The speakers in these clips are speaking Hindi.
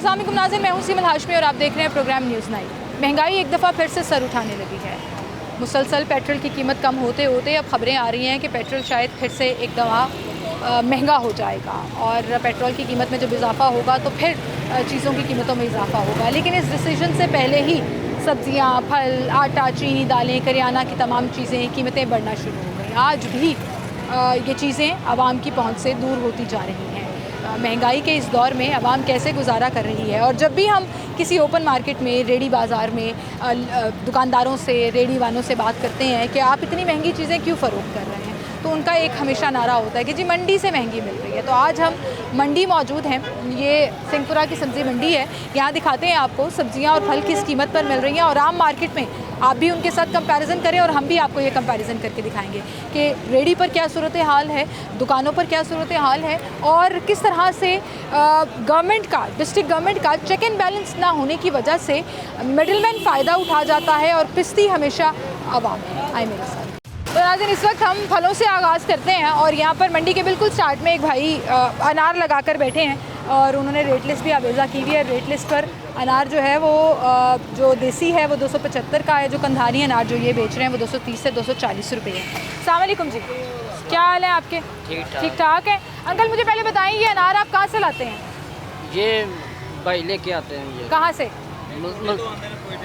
अस्सलाम वालेकुम नाज़रीन, मैं हूं सीमल हाशमी और आप देख रहे हैं प्रोग्राम न्यूज़ 9। महंगाई एक दफ़ा फिर से सर उठाने लगी है। मुसलसल पेट्रोल की कीमत कम होते होते अब ख़बरें आ रही हैं कि पेट्रोल शायद फिर से एक दफ़ा महंगा हो जाएगा और पेट्रोल की कीमत में जब इजाफा होगा तो फिर चीज़ों की कीमतों में इजाफा होगा। लेकिन इस डिसीजन से पहले ही सब्ज़ियाँ, फल, आटा, चीनी, दालें, करियाना की तमाम चीज़ें कीमतें बढ़ना शुरू हो गई। आज भी ये चीज़ें आवाम की पहुँच से दूर होती जा रही हैं। महंगाई के इस दौर में आवाम कैसे गुजारा कर रही है, और जब भी हम किसी ओपन मार्केट में, रेडी बाज़ार में दुकानदारों से, रेडी वालों से बात करते हैं कि आप इतनी महंगी चीज़ें क्यों फ़रोख्त कर रहे हैं, तो उनका एक हमेशा नारा होता है कि जी मंडी से महंगी मिल रही है। तो आज हम मंडी मौजूद हैं, ये सिंहपुरा की सब्ज़ी मंडी है। यहाँ दिखाते हैं आपको सब्ज़ियाँ और फल किस कीमत पर मिल रही हैं, और आम मार्केट में आप भी उनके साथ कंपैरिजन करें और हम भी आपको ये कंपैरिजन करके दिखाएंगे कि रेडी पर क्या सूरत हाल है, दुकानों पर क्या सूरत हाल है, और किस तरह से गवर्नमेंट का, डिस्ट्रिक्ट गवर्नमेंट का चेक एंड बैलेंस ना होने की वजह से मिडिलमैन फ़ायदा उठा जाता है और पिसती हमेशा आवाम है। आए मेरे साथ। तो नाज़रीन, इस वक्त हम फलों से आगाज़ करते हैं और यहाँ पर मंडी के बिल्कुल स्टार्ट में एक भाई अनार लगा कर बैठे हैं और उन्होंने रेट लिस्ट भी आवेज़ा की हुई है। रेट लिस्ट पर अनार जो है वो जो देसी है वो 275 का है, जो कंधारी अनार जो ये बेच रहे हैं वो 230 से 240 रुपये है। अस्सलाम वालेकुम जी, क्या हाल है आपके? ठीक ठाक है। अंकल मुझे पहले बताएं, ये अनार आप कहाँ से लाते हैं? ये भाई लेके आते हैं। ये कहाँ से?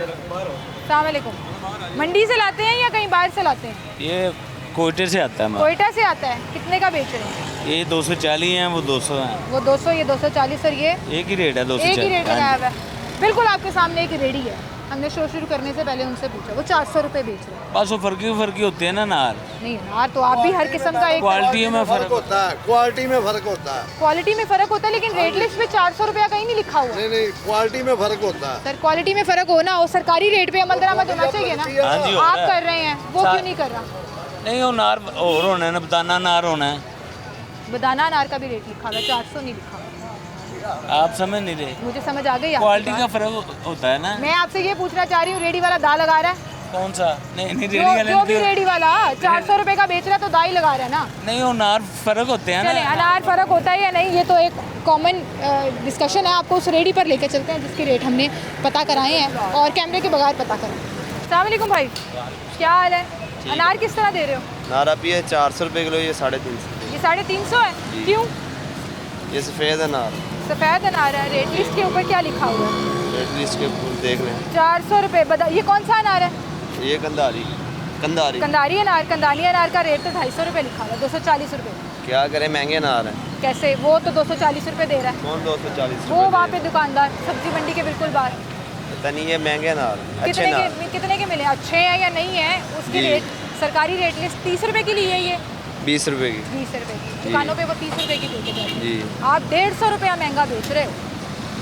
अस्सलाम वालेकुम। मंडी से लाते हैं या कहीं बाहर से लाते हैं? ये कोयटे से आता है। कोयटा से आता है। कितने का बेच रहे हैं? ये 240 हैं, वो 200 हैं। वो 200, ये 240, और ये एक ही रेट है, 240। एक ही रेट लगाया हुआ है। बिल्कुल आपके सामने एक रेडी है, हमने शो शुरू करने से पहले उनसे पूछा, वो 400 रुपये बेच रहे हैं। बस वो फर्की होते हैं ना नार। नहीं अनार तो आप भी हर किस्म का एक क्वालिटी में फ़र्क होता है, क्वालिटी में फ़र्क होता है। क्वालिटी में फ़र्क होता है, लेकिन रेट लिस्ट में 400 रुपया कहीं नहीं लिखा हुआ। नहीं, क्वालिटी में फ़र्क होता है। सर क्वालिटी में फ़र्क होना हो, सरकारी रेट पे अमल दरामद होना चाहिए ना। हाँ जी, हो आप रहा है। कर रहे हैं, वो क्यों नहीं कर रहा? नहीं, वो नार और होना है ना, बताना नार होना है। बदाना अनार का भी रेट लिखा हुआ है, 400 नहीं लिखा हुआ। आप समझ नहीं रहे, मुझे समझ आ गई। क्वालिटी का फ़र्क होता है ना। मैं आपसे ये पूछना चाह रही हूँ, रेडी वाला दाल लगा रहा है? कौन सा? नहीं जो भी रेडी वाला 400 रुपए का बेच रहा है तो दाई लगा रहा है ना। नहीं, वो नार फ़र्क होते हैं चले, ना। अनार फ़र्क होता है या नहीं, ये तो एक कॉमन डिस्कशन है। आपको उस रेडी पर लेके चलते हैं जिसके रेट हमने पता कराए हैं और कैमरे के बगैर पता कराए। अस्सलाम वालेकुम भाई, क्या हाल है? अनार किस तरह दे रहे हो? नारा भी है 400 रुपये किलो, ये 350। ये 350 है। क्यों? ये सफ़ेद अनार, सफ़ेद अनार है। रेट लिस्ट के ऊपर क्या लिखा हुआ है? रेट लिस्ट के देख लें। 400 रुपये। ये कौन सा अनार है? ये कंधारी कंधारी अनार। कंधारी अनार का रेट तो 250 रुपये लिखा हुआ है, 240 रुपये। क्या करें, महंगे अनार हैं। कैसे? वो तो 240 रुपये दे रहा है। कौन 240? वो वहाँ पे दुकानदार सब्जी मंडी के बिल्कुल बाहर। पता नहीं, ये महंगे अनार, अच्छे अनार। कितने के मिले? अच्छे हैं या नहीं है? उसकी जी। रेट, सरकारी रेट लिस्ट 30 रुपये की ली है, ये 20 रुपये की। 20 रुपये की। दुकानों पे वो 30 रुपये की देके जाते हैं। जी, आप 150 रुपया महंगा बेच रहे हो।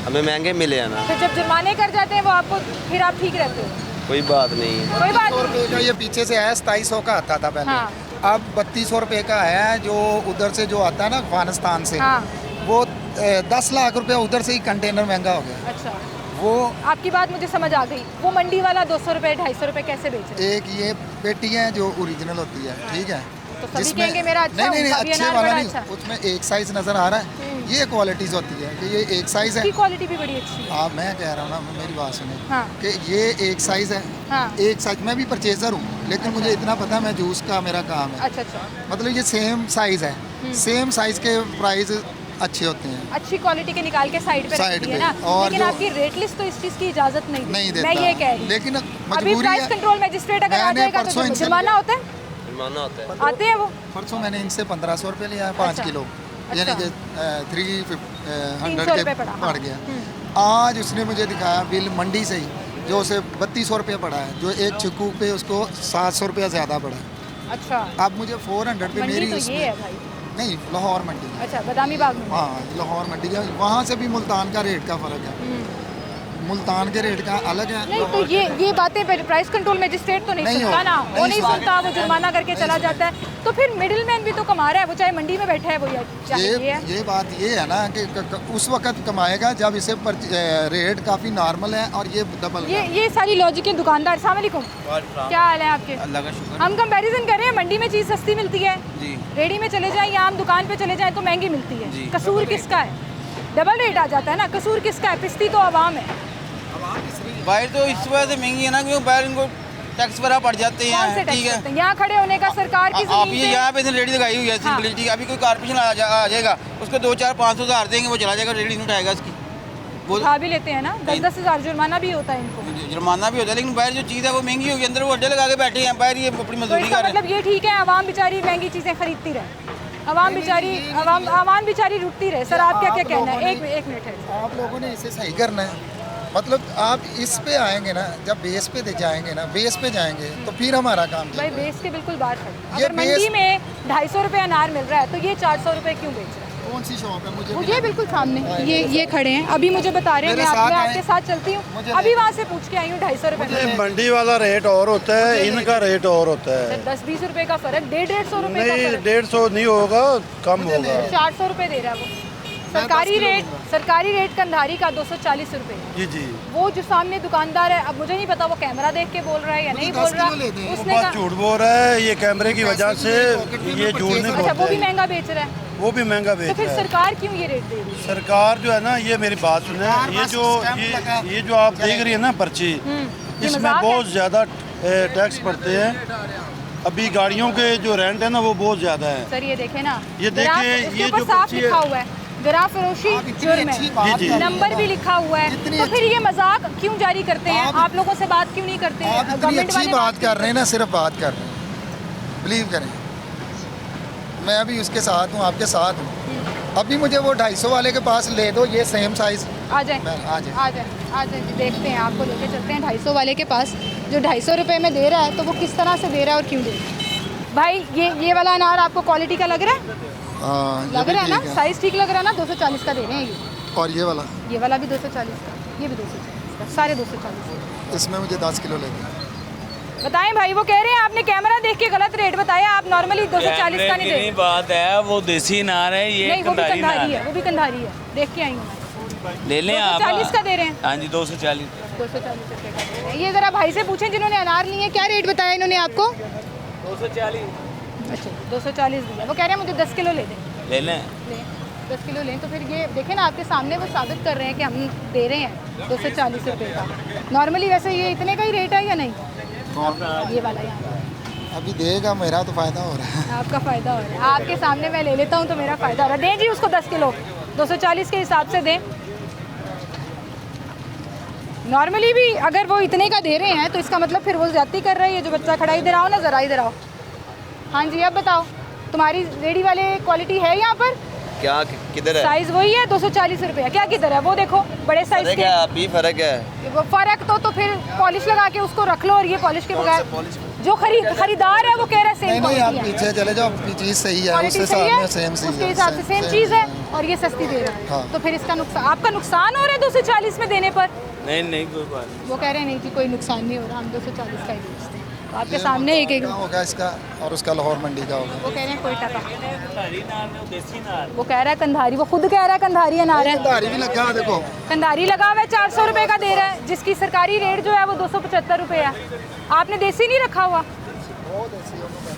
हमें महंगे मिले अनार। फिर जब जुर्माने कर जाते हैं वो आपको, फिर आप ठीक रहते हो? कोई बात नहीं है। कोई बात 100 नहीं। रुपये का ये पीछे से है, 2700 का आता था पहले। हाँ। अब 3200 रुपये का है, जो उधर से जो आता है ना अफगानिस्तान से। हाँ। वो 10 लाख रुपया उधर से ही कंटेनर महंगा हो गया। अच्छा, वो आपकी बात मुझे समझ आ गई। वो मंडी वाला 200 रुपये 250 रुपये कैसे बेच रहे हैं? एक ये पेटी है जो ओरिजिनल होती है, ठीक है। तो सभी कहेंगे मेरा अच्छा, नहीं उनका भी अच्छे अनार वाला बड़ा नहीं, अच्छा। उसमें एक साइज नज़र आ रहा है। ये क्वालिटीज होती है कि ये एक साइज है। उसकी क्वालिटी भी बड़ी अच्छी है। हाँ, मैं कह रहा हूँ ना, मेरी बात सुने हाँ। कि ये एक साइज है। हाँ। एक साइज, मैं भी परचेजर हूँ, लेकिन मुझे इतना पता है, मैं जूस का मेरा काम है। अच्छा अच्छा। मतलब ये सेम साइज है, सेम साइज के प्राइस अच्छे होते हैं। अच्छी क्वालिटी के निकाल के साइड पे साइड रखती है पे। ना। और लेकिन जो- आपकी रेट लिस्ट तो इस चीज़ की इजाज़त नहीं देता। मैं ये कह रही हूँ। लेकिन अभी मजबूरी प्राइस है। कंट्रोल मैजिस्ट्रेट अगर आ मैंने जाएगा परसों तो इनसे जुर्माना होता है? जुर्माना होता है। आते हैं वो? परसों मैंने इनसे 1500 रुपये लिया है, 5 अच्छा। किलो, अच्छा। यानी कि 300 300 रुपये के पड़ा। पड़ गया। आज उसने मुझे दिखाया बिल मंडी से ही, जो उसे 3200 रुपये पड़ा है, जो एक चिक्कू पे उसको 700 रुपया ज़्यादा पड़ा है। अच्छा, अब मुझे 400 पे मंडी मेरी तो ये उसमें, है भाई। नहीं लाहौर मंडी है। अच्छा, बादामी बाग में। हाँ, लाहौर मंडी है, वहाँ से भी मुल्तान का रेट का फ़र्क है। मुल्तान के रेट का अलग है। नहीं तो ये बातें प्राइस कंट्रोल मैजिस्ट्रेट तो नहीं नहीं सुनता हो- ना, वो नहीं नहीं सुनता। सुनता, वो जुर्माना करके नहीं चला सुनता। जाता है। तो फिर मिडिल मैन भी तो कमा रहा है, वो चाहे मंडी में बैठा है, वो चाहे ये है। ये बात ये है ना कि उस वक्त कमाएगा जब इसे रेट काफ़ी नॉर्मल है और ये डबल। ये सारी लॉजिक है दुकानदार। अस्सलाम वालेकुम, क्या हाल है आपके? अल्लाह का शुक्र। हम कंपैरिजन कर रहे हैं, मंडी में चीज़ सस्ती मिलती है, जी। रेडी में चले जाएं या आम दुकान पे चले जाएं तो महंगी मिलती है। जी। कसूर किसका है? डबल रेट आ जाता है ना। कसूर किसका है? पिसती तो आवाम है। बाहर तो इस वजह से महंगी है ना, क्योंकि बाहर इनको टैक्स वगैरह पड़ जाते कौन से हैं। टैक्स ठीक है, लगते हैं? यहाँ खड़े होने का सरकार की आप ज़मीन ये पे- यहाँ पे रेडी लगाई हुई है हाँ। सिंपली। ठीक है, अभी कोई कारपोरेशन आ जाएगा, उसको 2-4-500 हज़ार देंगे, वो चला जाएगा, रेडी नहीं उठाएगा इसकी। वो उठा भी लेते हैं ना, 10-10 हज़ार जुर्माना भी होता है इनको। जुर्माना भी होता है, लेकिन बाहर जो चीज़ है वो महंगी होगी। अंदर वो अड्डे लगा के बैठे हैं, बाहर ये अपनी तो मजदूरी इसका कर रहे हैं। मतलब ये ठीक है, आवाम बेचारी महंगी चीज़ें खरीदती रहे, आवाम बेचारी रुकती रहे। सर आपका क्या कहना है? एक मिनट है। आप लोगों ने इसे सही करना है। मतलब आप इस पे आएंगे ना, जब बेस पे जाएंगे ना, बेस पे जाएंगे तो फिर हमारा काम भाई चलेगा। बेस के बिल्कुल बाहर खड़े। ये अगर मंडी बेस- में 250 रुपये अनार मिल रहा है तो ये 400 रुपये क्यों बेच रहा है? कौन सी शॉप है? मुझे वो भी ये बिल्कुल सामने ये खड़े हैं, अभी मुझे बता रहे हैं। मेरे मैं साथ आपके आए। साथ चलती हूँ, मुझे अभी वहाँ से पूछ के आई हूँ 250 रुपये। मंडी वाला रेट और होता है, इनका रेट और होता है। 10-20 रुपये का फर्क, 150 रुपये का नहीं, फर्क। 150 नहीं होगा, कम होगा। 400 रुपये दे रहा है वो। सरकारी रेट कंधारी का 240 रुपये। जी जी, वो जो सामने दुकानदार है, अब मुझे नहीं पता वो कैमरा देख के बोल रहा है या नहीं बोल रहा। किलो लेते हैं। वो उसने बात कहा झूठ बोल रहा है, ये कैमरे की वजह से ये झूठ नहीं अच्छा, वो भी बोलते। महंगा बेच रहा है। वो भी महंगा तो बेच फिर रहा है। सरकार क्यों ये रेट दे रही है? सरकार जो है ना, ये मेरी बात सुने, ये जो आप देख रही है ना पर्ची, ये इसमें मजाक है? बहुत ज़्यादा टैक्स पड़ते हैं। अभी गाड़ियों के जो रेंट है ना, वो बहुत ज़्यादा है। सर ये देखे ना, ये देखिए, इसके ये ऊपर जो साफ पर्ची है- लिखा हुआ है गरा फरोशी जुर्म अच्छी है, बात जी, जी। कर रहे नंबर हैं भी आप। लिखा हुआ है। इतनी तो फिर ये मजाक क्यों जारी करते हैं? आप- आप लोगों से बात क्यों नहीं करते? आप इतनी गवर्नमेंट अच्छी वाले बात कर रहे हैं ना, सिर्फ बात कर रहे हैं। बिलीव करें, मैं अभी उसके साथ हूँ, आपके साथ हूँ। अभी मुझे वो 250 वाले के पास ले दो, ये सेम साइज। आ जाए आ जाए। आ जाए जी, देखते हैं, आपको लेके चलते हैं 250 वाले के पास, जो 250 रुपये में दे रहा है। तो वो किस तरह से दे रहा है और क्यों दे रहा है? भाई ये वाला अनार आपको क्वालिटी का लग रहा है? हाँ, ये लग भी रहा है ना, ठीक है। साइज़ ठीक लग रहा है ना? 240 का दे रहे हैं ये। और ये वाला भी 240 का, ये भी 240 का, सारे 240। इसमें मुझे 10 किलो लेना है। बताएं भाई, वो कह रहे हैं आपने कैमरा देख के गलत रेट बताया, आप नॉर्मली 240 का नहीं कैमरे की दे। बात है, वो देसी नार है, ये नहीं, वो भी कंधारी नार कंधारी है, है। वो भी कंधारी है, देख के आई हूँ मैं। ले लें आप। 240 का दे रहे हैं? हाँ जी, 240। 240 रुपये का दे रहे हैं। ये ज़रा भाई से पूछें जिन्होंने अनार लिए हैं, क्या रेट बताया इन्होंने आपको? 240 अच्छा, 240 दिया। वो कह रहे हैं मुझे 10 किलो ले दें। ले लें। लें 10 किलो लें। तो फिर ये देखें ना, आपके सामने वो साबित कर रहे हैं कि हम दे रहे हैं 240 रुपये का। नॉर्मली वैसे ये इतने का ही रेट है या नहीं? ये वाला यहाँ अभी देगा, मेरा तो फ़ायदा हो रहा है। आपका फ़ायदा हो रहा है, आपके सामने मैं ले लेता हूँ तो मेरा फ़ायदा हो रहा है। दें जी उसको 10 किलो, 240 के हिसाब से दें। नॉर्मली भी अगर वो इतने का दे रहे हैं तो इसका मतलब फिर वो ज़्यादती कर रहा है। ये जो बच्चा खड़ा, इधर आओ ना ज़रा, इधर आओ। हाँ जी, अब बताओ, तुम्हारी रेडी वाले क्वालिटी है यहाँ पर? क्या किधर है? साइज़ वही है 240 रुपये। क्या किधर है वो देखो, बड़े साइज़ फर्क के। है, अभी फर्क है। वो फ़र्क तो फिर पॉलिश लगा के उसको रख लो, और ये पॉलिश के बगैर जो खरीदार है वो कह रहा है सेम नहीं नहीं, आप क्वालिटी है। पीछे चले जाओ, चीज़ सही है, क्वालिटी उसके सही साथ में है, सेम सी उसके हिसाब से सेम चीज़ है, और ये सस्ती दे रहा है। हाँ। तो फिर इसका नुकसान, आपका नुकसान हो रहा है 240 में देने पर? नहीं नहीं, कोई बात नहीं। वो कह रहे हैं नहीं जी, कोई नुकसान नहीं हो रहा, हम 240 का ही बेचते हैं। तो आपके सामने एक होगा इसका, और उसका लाहौर मंडी का होगा। वो कह रहे हैं कोई टका, कंधारी नार है, देसी नार। वो कह रहा है कंधारी, वो खुद कह रहा है कंधारी अनार है। दाढ़ी भी लगा, देखो कंधारी लगा हुआ है, 400 रुपये का दे रहा है, जिसकी सरकारी रेट जो है वो 275 रुपये है। आपने देसी नहीं रखा हुआ?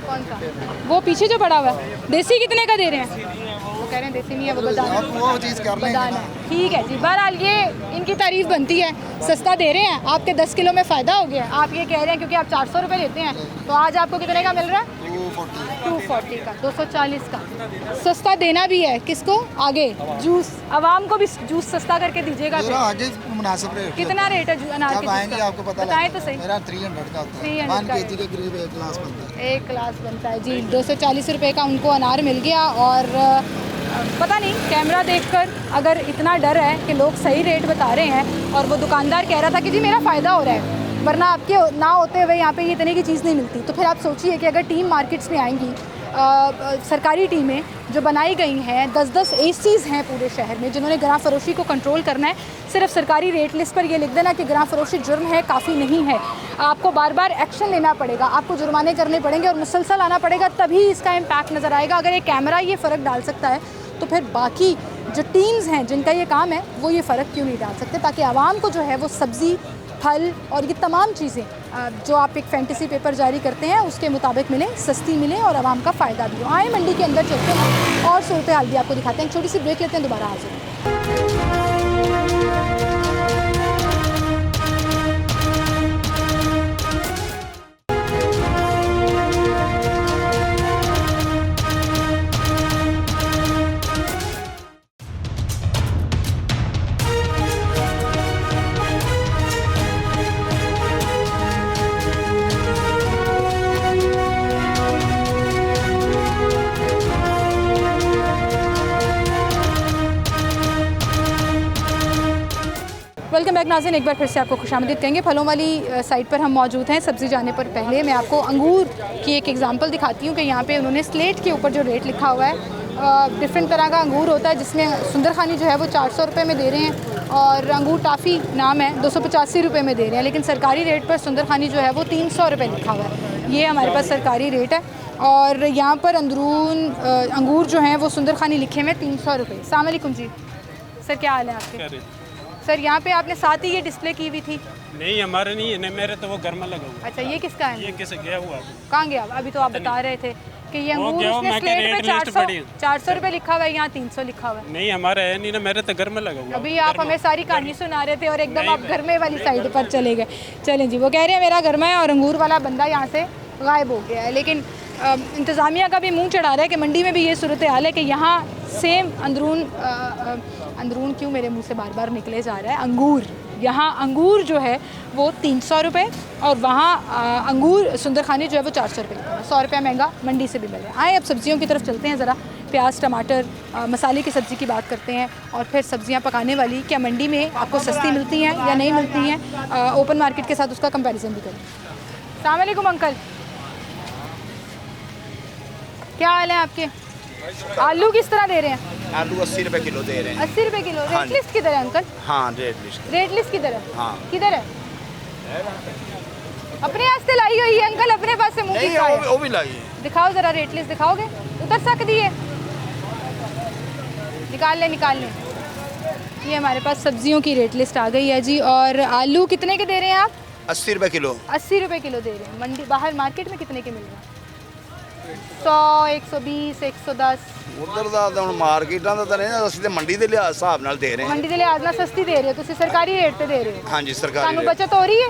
कौन सा? वो पीछे जो पड़ा हुआ है, देसी कितने का दे रहे हैं? वो कह रहे हैं देसी नहीं है, वो बदाना आप वो चीज़ कर लेंगे बदाना ना। है। ठीक है जी, बहरहाल ये इनकी तारीफ बनती है, सस्ता दे रहे हैं, आपके 10 किलो में फ़ायदा हो गया। आप ये कह रहे हैं क्योंकि आप 400 रुपये लेते हैं, तो आज आपको कितने का मिल रहा है? 240 का, 240 का। सस्ता देना भी है किसको? आगे जूस, आवाम को भी जूस सस्ता करके दीजिएगा। मेरा आगे मुनासिब रेट कितना रेट है अनार के जब जूस आएंगे का? आपको पता बताएं लगेगा। तो सही। मेरा 300 का होता है, 300 1 का kg के करीब 1 गिलास बनता है। 1 गिलास बनता है जी। 240 रुपये का उनको अनार मिल गया। और पता नहीं, कैमरा देखकर अगर इतना डर है कि लोग सही रेट बता रहे हैं, और वो दुकानदार कह रहा था कि जी मेरा फ़ायदा हो रहा है, वरना आपके ना होते हुए यहाँ पे ये इतने की चीज़ नहीं मिलती। तो फिर आप सोचिए कि अगर टीम मार्केट्स में आएंगी, सरकारी टीमें जो बनाई गई हैं, 10-10 एसीज़ हैं पूरे शहर में जिन्होंने गरां फरोशी को कंट्रोल करना है। सिर्फ सरकारी रेट लिस्ट पर ये लिख देना कि गरां फरोशी जुर्म है काफ़ी नहीं है, आपको बार बार एक्शन लेना पड़ेगा, आपको जुर्माने करने पड़ेंगे और मुसलसल आना पड़ेगा, तभी इसका इम्पैक्ट नज़र आएगा। अगर एक कैमरा ये फ़र्क डाल सकता है तो फिर बाकी जो टीम्स हैं जिनका ये काम है वो ये फ़र्क क्यों नहीं डाल सकते, ताकि आवाम को जो है वो सब्ज़ी, फल और ये तमाम चीज़ें जो आप एक फैंटेसी पेपर जारी करते हैं उसके मुताबिक मिले, सस्ती मिले और आवाम का फ़ायदा भी हो। आए मंडी के अंदर चलते हैं और सूरत हाल भी आपको दिखाते हैं। छोटी सी ब्रेक लेते हैं, दोबारा हाजिर हैं। वेलकम बैक नाज़रीन, एक बार फिर से आपको खुशामदीद कहेंगे। फलों वाली साइड पर हम मौजूद हैं। सब्ज़ी जाने पर पहले मैं आपको अंगूर की एक एग्जांपल दिखाती हूँ कि यहाँ पे उन्होंने स्लेट के ऊपर जो रेट लिखा हुआ है, डिफरेंट तरह का अंगूर होता है, जिसमें सुंदरखानी जो है वो 400 रुपये में दे रहे हैं और अंगूर टाफ़ी नाम है 285 रुपये में दे रहे हैं। लेकिन सरकारी रेट पर सुंदरखानी जो है वो 300 रुपये लिखा हुआ है। ये हमारे पास सरकारी रेट है और यहाँ पर अंदरून अंगूर जो हैं वो सुंदरखानी लिखे हुए 300 रुपये। अस्सलाम वालेकुम जी सर, क्या हाल है आपके? सर यहाँ पे आपने साथ ही ये डिस्प्ले की हुई थी? नहीं, हमारे नहीं है, मेरे तो वो घर में लगा हुआ। अच्छा, ये किसका है? ये किसे गया हुआ? कहाँ गया? अभी तो आप बता रहे थे कि ये अंगूर उसने स्लेट पे 400 रुपये लिखा हुआ है, यहाँ 300 लिखा हुआ है। नहीं, हमारा है नहीं ना, मेरे तो घर में लगा हुआ। अभी आप हमें सारी कहानी सुना रहे थे और एकदम आप घर में वाली साइड पर चले गए। चलें जी, वो कह रहे हैं मेरा घर में है और अंगूर वाला बंदा यहाँ से गायब हो गया है। लेकिन इंतज़ामिया का भी मुंह चढ़ा रहा है कि मंडी में भी ये सूरत हाल है कि यहाँ सेम अंदरून क्यों मेरे मुंह से बार बार निकले जा रहा है, अंगूर, यहाँ अंगूर जो है वो 300 रुपये और वहाँ अंगूर सुंदरखानी जो है वो 400 रुपये, 100 रुपये महंगा मंडी से भी मिल रहा है। आए अब सब्जियों की तरफ चलते हैं ज़रा। प्याज, टमाटर, मसाले की सब्ज़ी की बात करते हैं और फिर सब्ज़ियाँ पकाने वाली क्या मंडी में आपको सस्ती मिलती हैं या नहीं मिलती हैं, ओपन मार्केट के साथ उसका कंपैरिजन भी करें। अस्सलाम वालेकुम अंकल, क्या हाल है आपके? आलू किस तरह दे रहे हैं? आलू 80 रुपये किलो दे रहे हैं। 80 रुपये किलो। रेट लिस्ट किधर है अंकल? हाँ, रेट लिस्ट। रेट लिस्ट किधर है? हाँ, किधर है? अपने वास्ते लाई हुई है अंकल, अपने पास से मुंह नहीं, वो भी लाई है। दिखाओ जरा, रेट लिस्ट दिखाओगे? उतर सकती है, निकाल लें। ये हमारे पास सब्जियों की रेट लिस्ट आ गई है जी। और आलू कितने के दे रहे हैं आप? 80 रुपये किलो। 80 रुपये किलो दे रहे हैं। मंडी बाहर मार्केट में कितने के मिल रहे हैं? 100, 120, 110। उधर ਦਾ ਹੁਣ ਮਾਰਕੀਟਾਂ ਦਾ ਤਾਂ ਨਹੀਂ ਨਾ, ਅਸੀਂ ਤੇ ਮੰਡੀ ਦੇ ਲਿਹਾਜ਼ ਹਿਸਾਬ ਨਾਲ ਦੇ ਰਹੇ ਹਾਂ। ਮੰਡੀ ਦੇ ਲਿਹਾਜ਼ ਨਾਲ ਸਸਤੀ ਦੇ ਰਹੇ ਹੋ ਤੁਸੀਂ, ਸਰਕਾਰੀ ਰੇਟ ਤੇ ਦੇ ਰਹੇ ਹੋ। ਹਾਂਜੀ, ਸਰਕਾਰੀ ਤੁਹਾਨੂੰ ਬਚਤ ਹੋ ਰਹੀ ਹੈ?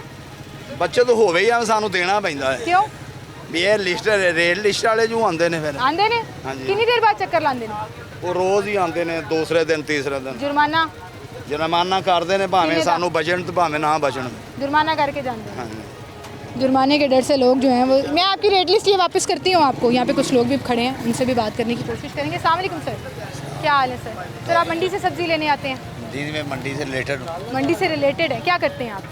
ਬੱਚਤ ਹੋਵੇ ਹੀ ਆ, ਸਾਨੂੰ ਦੇਣਾ ਪੈਂਦਾ ਹੈ। ਕਿਉਂ? ਵੀ ਇਹ ਲਿਸਟ ਰੇਟ ਲਿਸਟ ਵਾਲੇ ਜੋ ਆਉਂਦੇ ਨੇ ਫਿਰ ਆਉਂਦੇ ਨੇ? ਹਾਂਜੀ। ਕਿੰਨੀ ਦੇਰ ਬਾਅਦ ਚੱਕਰ ਲਾਉਂਦੇ ਨੇ? ਉਹ ਰੋਜ਼ ਹੀ ਆਉਂਦੇ ਨੇ, ਦੂਸਰੇ ਦਿਨ ਤੀਸਰੇ ਦਿਨ जुर्माना ਕਰਦੇ ਨੇ, ਭਾਵੇਂ ਸਾਨੂੰ ਬਚਣ ਤੇ ਭਾਵੇਂ ਨਾ ਬਚਣ। जुर्माना करके जानते हैं। ਹਾਂਜੀ। जुर्माने के डर से लोग जो हैं वो, मैं आपकी रेट लिस्ट ये वापस करती हूँ आपको। यहाँ पे कुछ लोग भी खड़े हैं, उनसे भी बात करने की कोशिश करेंगे। अस्सलाम वालेकुम सर, क्या हाल है सर? सर आप मंडी से सब्ज़ी लेने आते हैं? जी, मैं मंडी से रिलेटेड हूँ। मंडी से रिलेटेड है, क्या करते हैं आप?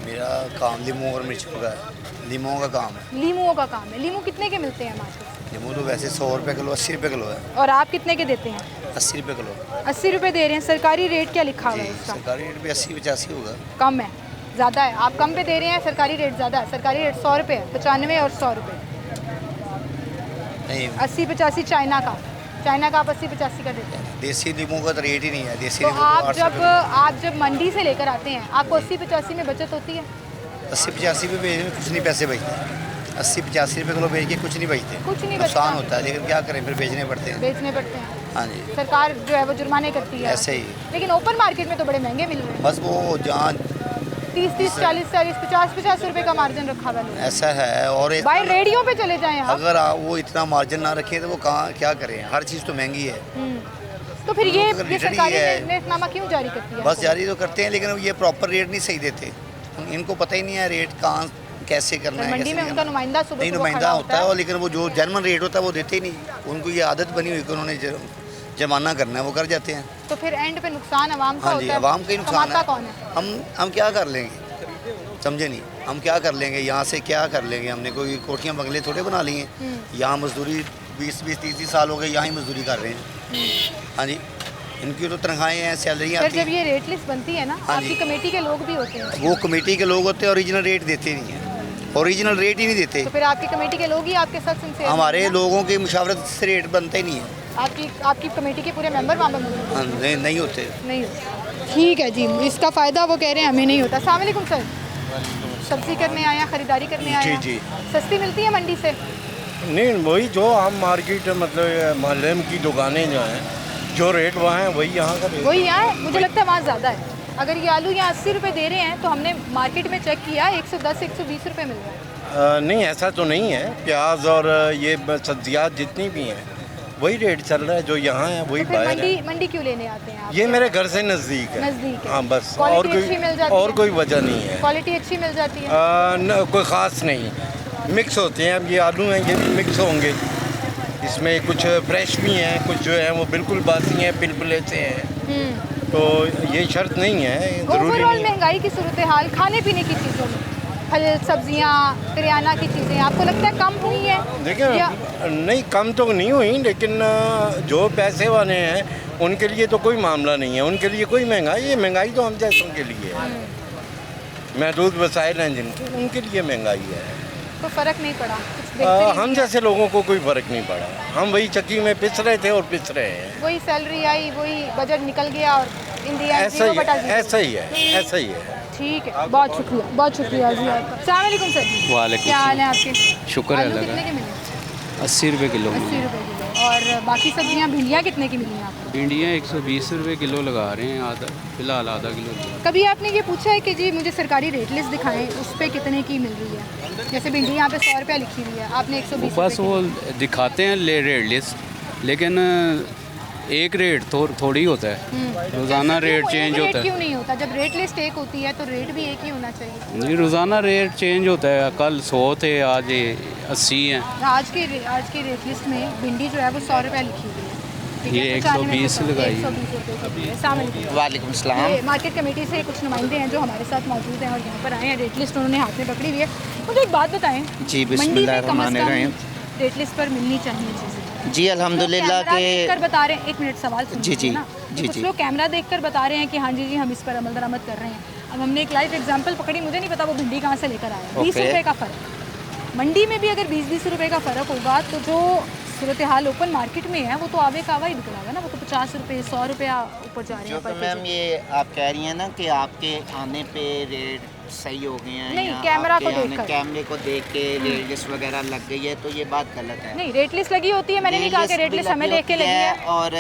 मेरा काम लीमू और मिर्चों का है, लीमुओं का काम है। लीमुओं का काम है। लीमू कितने के मिलते हैं मार्केट? लीमू तो वैसे 100 रुपये किलो, 80 रुपये किलो है। और आप कितने के देते हैं? 80 रुपये किलो। 80 रुपये दे रहे हैं। सरकारी रेट क्या लिखा हुआ जी, है उसका? सरकारी रेट भी 80-85 होगा। कम है, ज़्यादा है? आप कम पे दे रहे हैं, सरकारी रेट ज़्यादा है। सरकारी रेट 100 रुपये है, 95 और 100 रुपये। नहीं, 80-85 चाइना का आप 80-85 का देते हैं। देसी लीमू का तो रेट ही नहीं है। देसी तो लीमू आप जब मंडी से लेकर आते हैं, आपको 80-85 में बचत होती है? 80-85 पे बेचने में कुछ नहीं पैसे बचते। 80-85 रुपये किलो बेच के कुछ नहीं बचते, कुछ नहीं नुकसान बचता। होता है, लेकिन क्या करें, फिर बेचने पड़ते हैं। बेचने पड़ते हैं। हाँ जी, सरकार जो है वो जुर्माने करती है। ऐसे ही। लेकिन ओपन मार्केट में तो बड़े महंगे मिल रहे हैं। बस वो जहाँ 30-30, 40-40, 50-50 रुपए का मार्जिन रखा हुआ है। ऐसा है। और भाई रेडियो पे चले जाएं आप। अगर वो इतना मार्जिन ना रखें तो वो कहाँ क्या करें, हर चीज़ तो महंगी है। तो फिर ये तो रिटर्न सरकारी ही है। रेटनामा क्यों जारी करती है? बस जारी तो करते हैं, लेकिन ये प्रॉपर रेट नहीं सही देते। इनको पता ही नहीं है रेट कहाँ कैसे करना है। मंडी में उनका नुमाइंदा सुबह नहीं, सुबह नुमाइंदा खड़ा होता है, और लेकिन वो जो जर्मन रेट होता है वो देते ही नहीं। उनको ये आदत बनी हुई कि उन्होंने जमाना करना है, वो कर जाते हैं। तो फिर एंड पे नुकसान अवाम का हाँ होता जी, है। अवाम का ही नुकसान कमाता है। कौन है? हम क्या कर लेंगे, समझे नहीं, हम क्या कर लेंगे यहाँ से, क्या कर लेंगे? हमने कोई कोठियाँ बंगले थोड़े बना लिए हैं। यहाँ मजदूरी 20-20, 30 साल हो गए, यहाँ ही मजदूरी कर रहे हैं। हाँ जी, इनकी तो तनख्वाहें हैं, सैलरियाँ सर आती जब हैं। ये रेट लिस्ट बनती है ना, हाँ आपकी जी। कमेटी के लोग भी होते हैं। वो कमेटी के लोग होते हैं, ओरिजिनल रेट देते नहीं हैं, ओरिजिनल रेट ही नहीं देते। तो फिर आपकी कमेटी के लोग ही आपके साथ सिंसियर हमारे हैं ना? लोगों की मुशावरत से रेट बनता ही नहीं है। आपकी कमेटी के पूरे मेंबर वहाँ पर मौजूद हैं? हाँ, नहीं होते। नहीं होता। ठीक है जी, इसका फ़ायदा वो कह रहे हैं हमें नहीं होता। अस्सलाम वालेकुम सर, सब्जी करने आए हैं, ख़रीदारी करने आए हैं? जी। सस्ती मिलती है मंडी से? नहीं, वही जो हम मार्केट मतलब मोहल्ले की दुकानें जो हैं जो रेट वहाँ है वही यहाँ का रेट। वही यहाँ है, मुझे लगता है वहाँ ज़्यादा है। अगर ये आलू यहाँ 80 रुपये दे रहे हैं तो हमने मार्केट में चेक किया 110-120 रुपये मिल रहा है। नहीं ऐसा तो नहीं है, प्याज और ये सब्जियाँ जितनी भी हैं वही रेट चल रहा है, जो यहाँ है वही तो फिर बाहर है। मंडी क्यों लेने आते हैं आप? ये मेरे घर से नज़दीक है। नज़दीक है। हाँ बस, क्वालिटी अच्छी मिल जाती और है? कोई वजह नहीं है। क्वालिटी अच्छी मिल जाती है? कोई ख़ास नहीं, मिक्स होते हैं। अब ये आलू हैं, ये भी मिक्स होंगे, इसमें कुछ फ्रेश भी हैं, कुछ जो है वो बिल्कुल बासी हैं, पिलपिले से हैं। तो ये शर्त नहीं है, ज़रूरी ओवरऑल नहीं है। महंगाई की सूरत हाल खाने पीने की चीज़ों में, फल सब्जियाँ किराना की चीज़ें, आपको लगता है कम हुई है? देखिए नहीं कम तो नहीं हुई, लेकिन जो पैसे वाले हैं उनके लिए तो कोई मामला नहीं है, उनके लिए कोई महंगाई है। महंगाई तो हम जैसों के लिए है, महदूद वसाइल हैं जिनके, उनके लिए महंगाई है। तो फ़र्क नहीं पड़ा कुछ बेहतरी हम नहीं जैसे लोगों को कोई फ़र्क नहीं पड़ा, हम वही चक्की में पिस रहे थे और पिस रहे हैं। आई? वही सैलरी आई, वही बजट निकल गया और इंडिया ऐसा ही है, ऐसा ही है, ऐसा ही है। ठीक है, बहुत शुक्रिया जी आपका। अस्सलाम वालेकुम सर जी। वालेकुम क्या हाल है आपके? शुक्र है आलू अल्लाह कितने का। के मिले? 80 रुपये किलो 80 रुपये किलो। और बाकी सब्जियाँ भिंडियाँ कितने की मिली आपको? भिंडियाँ 120 रुपये किलो लगा रहे हैं, फिलहाल आधा किलो। कभी आपने ये पूछा है कि जी मुझे सरकारी रेट लिस्ट दिखाएं, उस पर कितने की मिल रही है? जैसे भिंडी यहाँ पे 100 रुपये लिखी हुई है, आपने 120 बस रुपये वो की। दिखाते हैं रेट लिस्ट, लेकिन एक रेट थोड़ी होता है, रोज़ाना रेट क्यों? चेंज एक होता रेट है। क्यों नहीं होता? जब रेट लिस्ट एक होती है तो रेट भी एक ही होना चाहिए। नहीं, रोज़ाना रेट चेंज होता है, कल 100 थे, आज 80 हैं। आज के रेट लिस्ट में भिंडी जो है वो 100 रुपये लिखी हुई है। ठीक है, ये 95 120 लगाई है। 120 रुपये। अस्सलाम वालेकुम। वालेकुम सलाम। ये मार्केट कमेटी से कुछ नुमाइंदे हैं जो हमारे साथ मौजूद हैं और यहाँ पर आए हैं, रेट लिस्ट उन्होंने हाथ में पकड़ी हुई है। मुझे एक बात बताएं, जी, मंडी में कम से बिस्मिल्लाहिर्रहमानिर्रहीम। कम रेट लिस्ट पर मिलनी चाहिए चीज़ें। जी अल्हम्दुलिल्लाह कैमरा के देखकर बता रहे हैं, एक मिनट सवाल सुनिए जी, ना। जी, कुछ जी। लोग कैमरा देखकर बता रहे हैं कि हाँ जी हम इस पर अमल दरामद कर रहे हैं। अब हमने एक लाइव एग्जांपल पकड़ी, मुझे नहीं पता वो भिंडी कहाँ से लेकर आया। 20 ओके। रुपये का फ़र्क, मंडी में भी अगर 20-20 रुपये का फ़र्क होगा तो जो सूरत हाल ओपन मार्केट में है वो तो आवे का आवा ही निकला ना, वो तो 50 रुपये 100 रुपया ऊपर जा रहे जो हैं तो पर मैम केजी। ये आप कह रही हैं ना कि आपके आने पे रेट सही हो गए हैं, नहीं, या कैमरा आपके को आने- देखकर। कैमरे को देख के रेट लिस्ट वगैरह लग गई है, तो ये बात गलत है। नहीं, रेट लिस्ट लगी होती है, मैंने नहीं कहा कि रेट भी लिस्ट हमें देख के होती लगी है। और